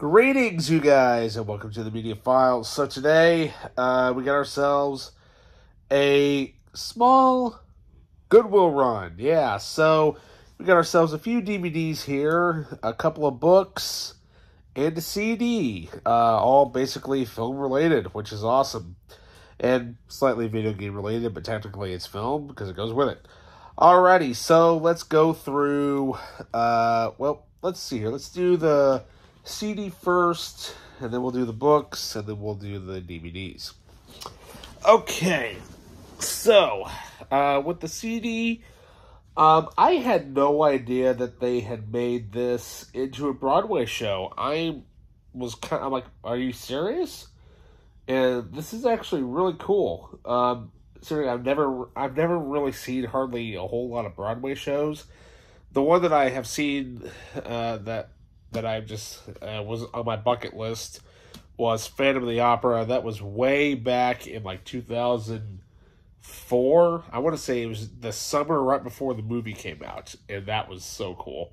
Greetings, you guys, and welcome to the Media Files. So today, we got ourselves a small Goodwill Run. Yeah, so we got ourselves a few DVDs here, a couple of books, and a CD, all basically film-related, which is awesome. And slightly video game-related, but technically it's film, because it goes with it. Alrighty, so let's go through, let's see here. Let's do the CD first, and then we'll do the books, and then we'll do the DVDs. Okay, so, with the CD, I had no idea that they had made this into a Broadway show. I'm like, are you serious? And this is actually really cool. Seriously, I've never really seen hardly a whole lot of Broadway shows. The one that I have seen, that I just was on my bucket list was Phantom of the Opera. That was way back in like 2004. I want to say it was the summer right before the movie came out, and that was so cool.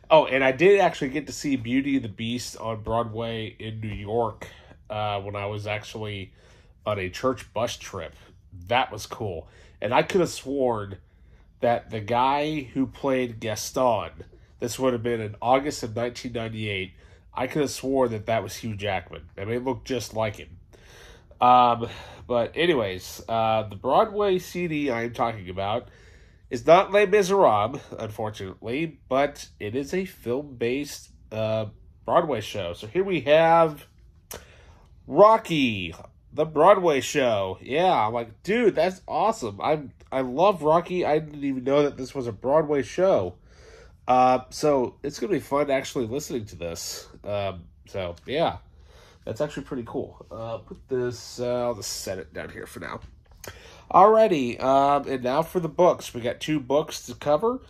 Oh, and I did actually get to see Beauty and the Beast on Broadway in New York when I was actually on a church bus trip. That was cool. And I could have sworn that the guy who played Gaston, this would have been in August of 1998. I could have sworn that was Hugh Jackman. I mean, it looked just like him. But anyways, the Broadway CD I am talking about is not Les Miserables, unfortunately, but it is a film-based Broadway show. So here we have Rocky, the Broadway show. Yeah, I'm like, dude, that's awesome. I love Rocky. I didn't even know that this was a Broadway show. So it's going to be fun actually listening to this. So yeah, that's actually pretty cool. Put this, I'll just set it down here for now. Alrighty, and now for the books. We got two books to cover.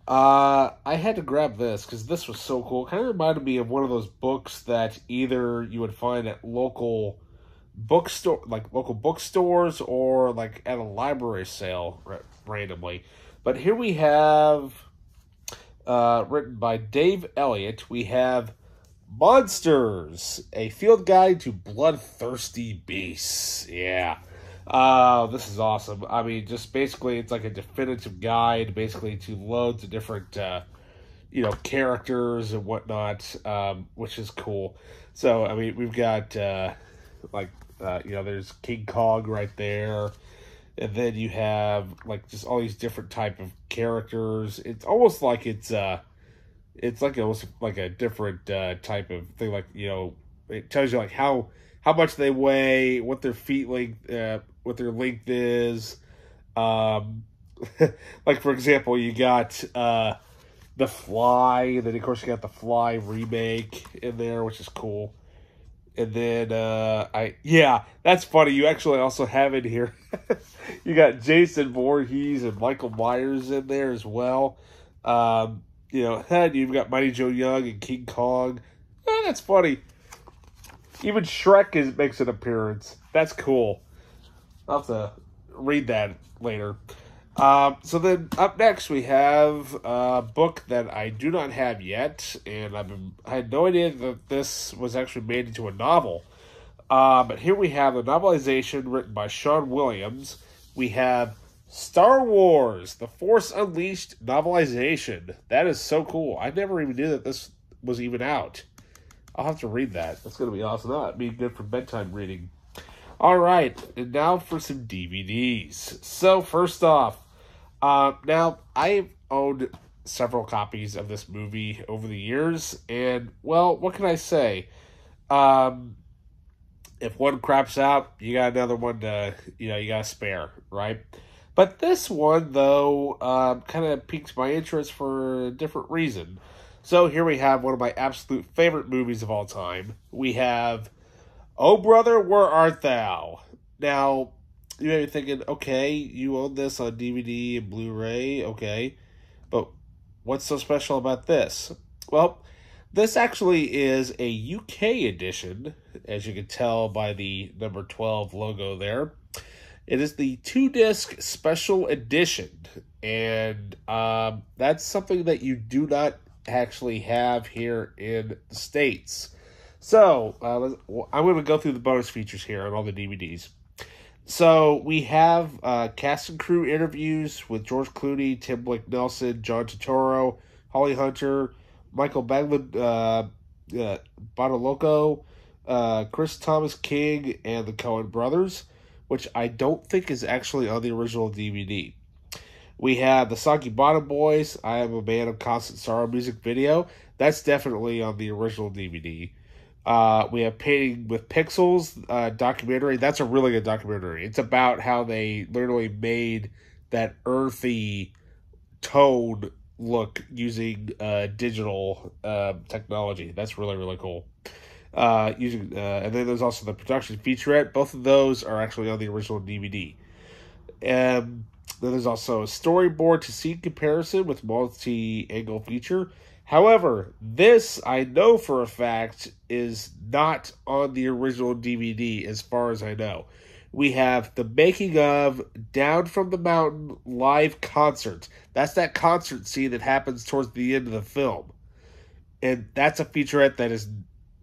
I had to grab this because this was so cool. It kind of reminded me of one of those books that either you would find at local bookstores or like at a library sale randomly. But here we have, written by Dave Elliott, we have Monsters, a field guide to bloodthirsty beasts. Yeah. This is awesome. I mean, just basically it's like a definitive guide basically to loads of different, characters and whatnot, which is cool. So, I mean, we've got, there's King Kong right there. And then you have, like, just all these different type of characters. It's almost like it's like almost like a different type of thing. Like, it tells you, like, how much they weigh, what their feet length, what their length is. Like, for example, you got The Fly. And then, of course, you got The Fly remake in there, which is cool. And then, that's funny. You actually also have in here, you got Jason Voorhees and Michael Myers in there as well. You've got Mighty Joe Young and King Kong. That's funny. Even Shrek makes an appearance. That's cool. I'll have to read that later. So then up next we have a book that I do not have yet, and I had no idea that this was actually made into a novel. But here we have a novelization written by Sean Williams. We have Star Wars, The Force Unleashed novelization. That is so cool. I never even knew that this was even out. I'll have to read that. That's going to be awesome. That'd be good for bedtime reading. All right, and now for some DVDs. So first off, now I've owned several copies of this movie over the years, and well, what can I say? If one craps out, you got another one to, you got to spare, right? But this one, though, kind of piques my interest for a different reason. So here we have one of my absolute favorite movies of all time. We have Oh Brother, Where Art Thou? Now, you may be thinking, okay, you own this on DVD and Blu-ray, okay, but what's so special about this? Well, this actually is a UK edition, as you can tell by the number 12 logo there. It is the 2-disc special edition, and that's something that you do not actually have here in the States. So, I'm going to go through the bonus features here on all the DVDs. So, we have cast and crew interviews with George Clooney, Tim Blake Nelson, John Turturro, Holly Hunter, Michael Badaloco, Chris Thomas King, and the Coen brothers, which I don't think is actually on the original DVD. We have the Soggy Bottom Boys, I Am a Man of Constant Sorrow music video. That's definitely on the original DVD. We have Painting with Pixels documentary. That's a really good documentary. It's about how they literally made that earthy tone look using digital technology. That's really, really cool. And then there's also the production featurette. Both of those are actually on the original DVD. Then there's also a storyboard to scene comparison with multi-angle feature. However, this I know for a fact is not on the original DVD as far as I know. We have the making of Down from the Mountain live concert. That's that concert scene that happens towards the end of the film. And that's a featurette that is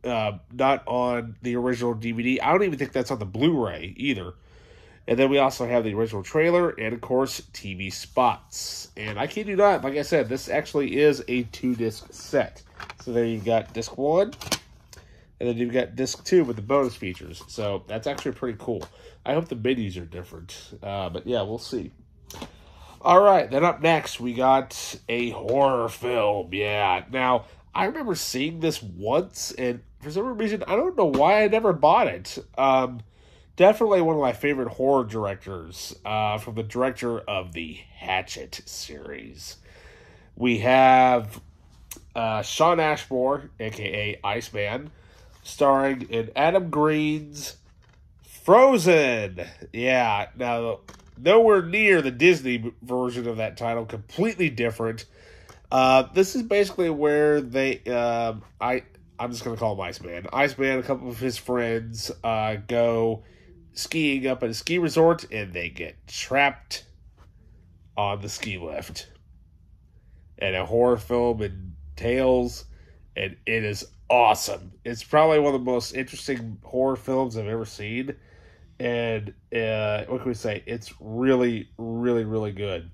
not on the original DVD. I don't even think that's on the Blu-ray either. And then we also have the original trailer and, of course, TV spots. And I kid you not, like I said, this actually is a 2-disc set. So there you've got disc 1, and then you've got disc 2 with the bonus features. So that's actually pretty cool. I hope the menus are different. But yeah, we'll see. All right, then up next, we got a horror film. Yeah, now, I remember seeing this once, and for some reason, I don't know why I never bought it. Definitely one of my favorite horror directors, from the director of the Hatchet series. We have Shawn Ashmore, a.k.a. Iceman, starring in Adam Green's Frozen. Yeah, now, nowhere near the Disney version of that title, completely different. This is basically where they, I'm just going to call him Iceman. Iceman, a couple of his friends, go skiing up at a ski resort, and they get trapped on the ski lift. And a horror film entails, and it is awesome. It's probably one of the most interesting horror films I've ever seen. And, what can we say? It's really, really, really good.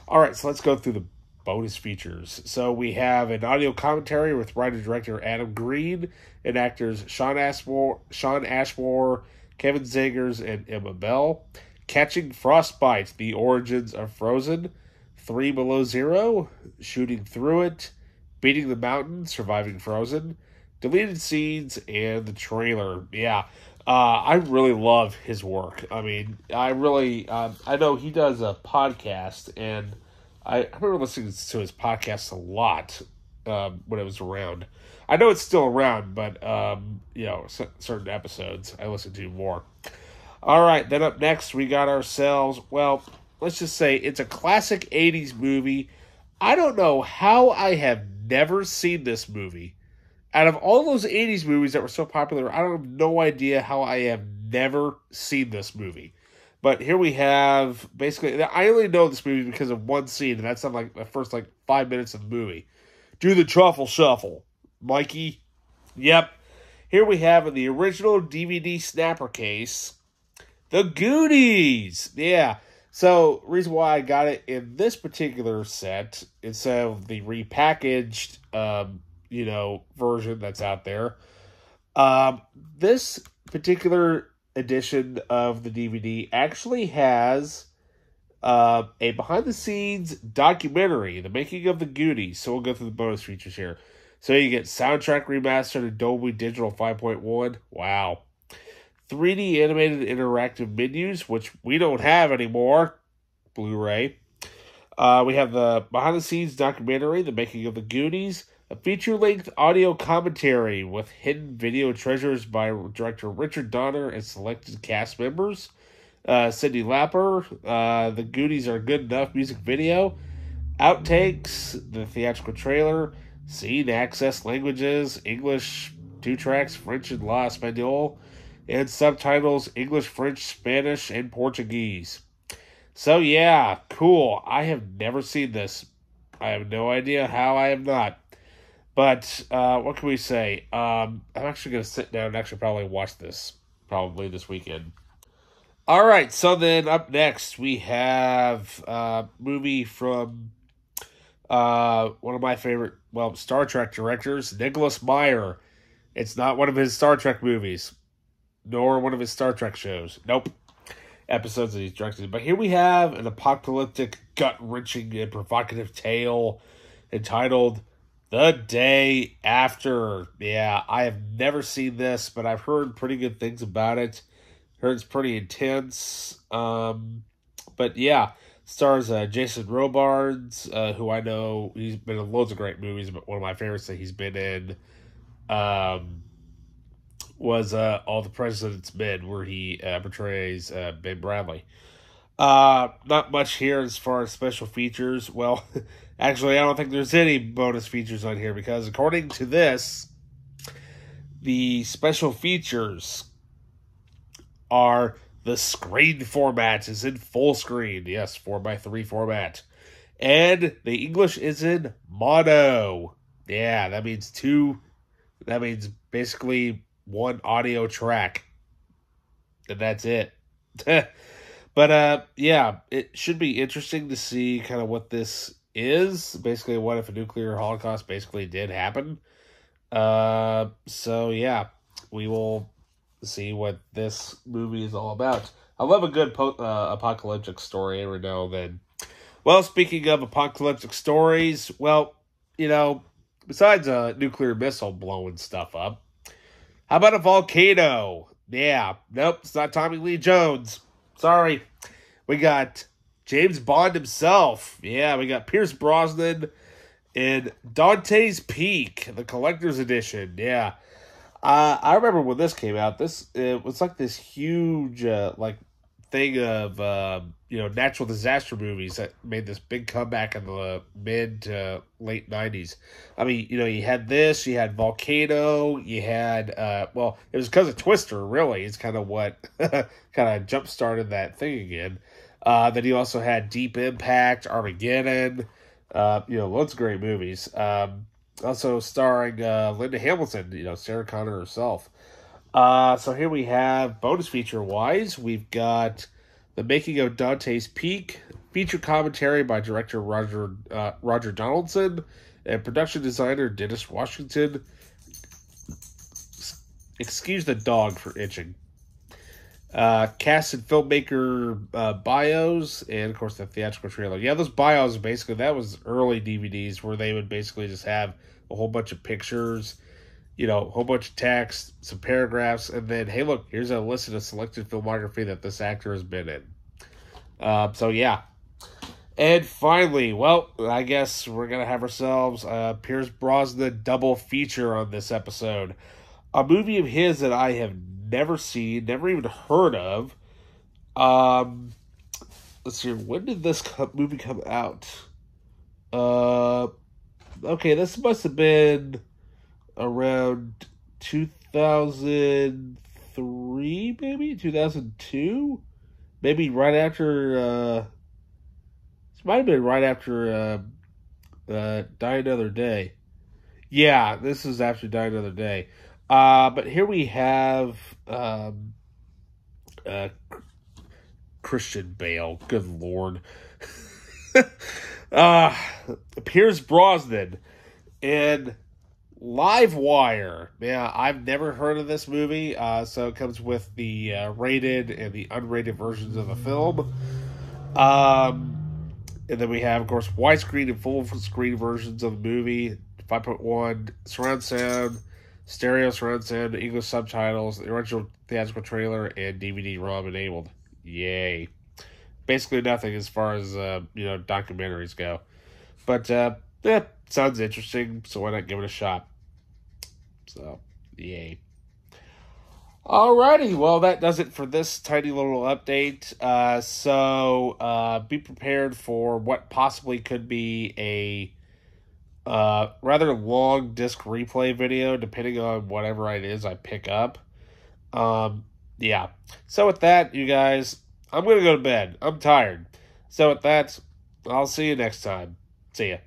All right, so let's go through the bonus features. So we have an audio commentary with writer-director Adam Green and actors Shawn Ashmore, Kevin Zegers, and Emma Bell. Catching Frostbite, The Origins of Frozen. 3 Below Zero, Shooting Through It. Beating the Mountain, Surviving Frozen. Deleted Scenes, and the trailer. Yeah, I really love his work. I mean, I know he does a podcast, and I remember listening to his podcast a lot when it was around. I know it's still around, but, certain episodes I listen to more. All right, then up next, we got ourselves, well, let's just say it's a classic 80s movie. I don't know how I have never seen this movie. Out of all those 80s movies that were so popular, I have no idea how I have never seen this movie. But here we have, basically, I only know this movie because of one scene, and that's on the first 5 minutes of the movie. Do the truffle shuffle, Mikey. Yep. Here we have in the original DVD snapper case, the Goonies. Yeah. So, reason why I got it in this particular set instead of the repackaged, version that's out there. This particular edition of the DVD actually has a behind-the-scenes documentary, the making of the Goonies. So we'll go through the bonus features here. So you get soundtrack remastered in Dolby Digital 5.1. Wow. 3D animated interactive menus, which we don't have anymore. Blu-ray. We have the behind-the-scenes documentary, the making of the Goonies. A feature-length audio commentary with hidden video treasures by director Richard Donner and selected cast members. Cyndi Lauper, The Goonies Are Good Enough music video. Outtakes, the theatrical trailer. Scene access languages, English 2 tracks, French and La Espanol. And subtitles, English, French, Spanish, and Portuguese. So yeah, cool. I have never seen this. I have no idea how I have not. But what can we say? I'm actually going to sit down and actually probably watch this probably this weekend. All right, so then up next we have a movie from one of my favorite, Star Trek directors, Nicholas Meyer. It's not one of his Star Trek movies, nor one of his Star Trek shows. Nope. Episodes that he's directed. But here we have an apocalyptic, gut-wrenching, and provocative tale entitled The Day After. Yeah, I have never seen this, but I've heard pretty good things about it. Heard it's pretty intense. But yeah, stars Jason Robards, who I know he's been in loads of great movies, but one of my favorites that he's been in was All the President's Men, where he portrays Ben Bradley. Not much here as far as special features. Well, actually, I don't think there's any bonus features on here because according to this, the special features are the screen format is in full screen. Yes, 4:3 format. And the English is in mono. Yeah, that means basically one audio track. And that's it. But yeah, it should be interesting to see kind of what this is. Basically, what if a nuclear holocaust basically did happen. So yeah, we will see what this movie is all about. I love a good apocalyptic story every now and then. Well, speaking of apocalyptic stories, besides a nuclear missile blowing stuff up, how about a volcano? Yeah, nope, it's not Tommy Lee Jones. Sorry. We got James Bond himself. Yeah, we got Pierce Brosnan in Dante's Peak, the collector's edition. Yeah. I remember when this came out. It was like this huge thing of natural disaster movies that made this big comeback in the mid to late 90s. I mean, you had this, you had Volcano, you had it was because of Twister, really. It's kind of what kind of jump started that thing again. Then you also had Deep Impact, Armageddon, loads of great movies. Also starring Linda Hamilton, Sarah Connor herself. So here we have, bonus feature-wise, we've got the making of Dante's Peak, feature commentary by director Roger Donaldson, and production designer Dennis Washington. Excuse the dog for itching. Cast and filmmaker bios, and of course the theatrical trailer. Yeah, those bios, basically, that was early DVDs where they would basically just have a whole bunch of pictures, a whole bunch of text, some paragraphs, and then, hey, look, here's a list of selected filmography that this actor has been in. So, yeah. And finally, I guess we're going to have ourselves Pierce Brosnan double feature on this episode. A movie of his that I have never seen, never even heard of. Let's see, when did this movie come out? Okay, this must have been around 2003, maybe? 2002? Maybe right after, this might have been right after, Die Another Day. Yeah, this is after Die Another Day. But here we have, Christian Bale. Good Lord. Pierce Brosnan in Livewire. Yeah, I've never heard of this movie. So it comes with the rated and the unrated versions of the film. And then we have, of course, widescreen and full screen versions of the movie. 5.1 surround sound, stereo surround sound, English subtitles, the original theatrical trailer, and DVD-ROM enabled. Yay. Basically nothing as far as, documentaries go. But, sounds interesting, so why not give it a shot? So, yay. Alrighty, well, that does it for this tiny little update. So, be prepared for what possibly could be a rather long disc replay video, depending on whatever it is I pick up. Yeah. So with that, you guys, I'm going to go to bed. I'm tired. So with that, I'll see you next time. See ya.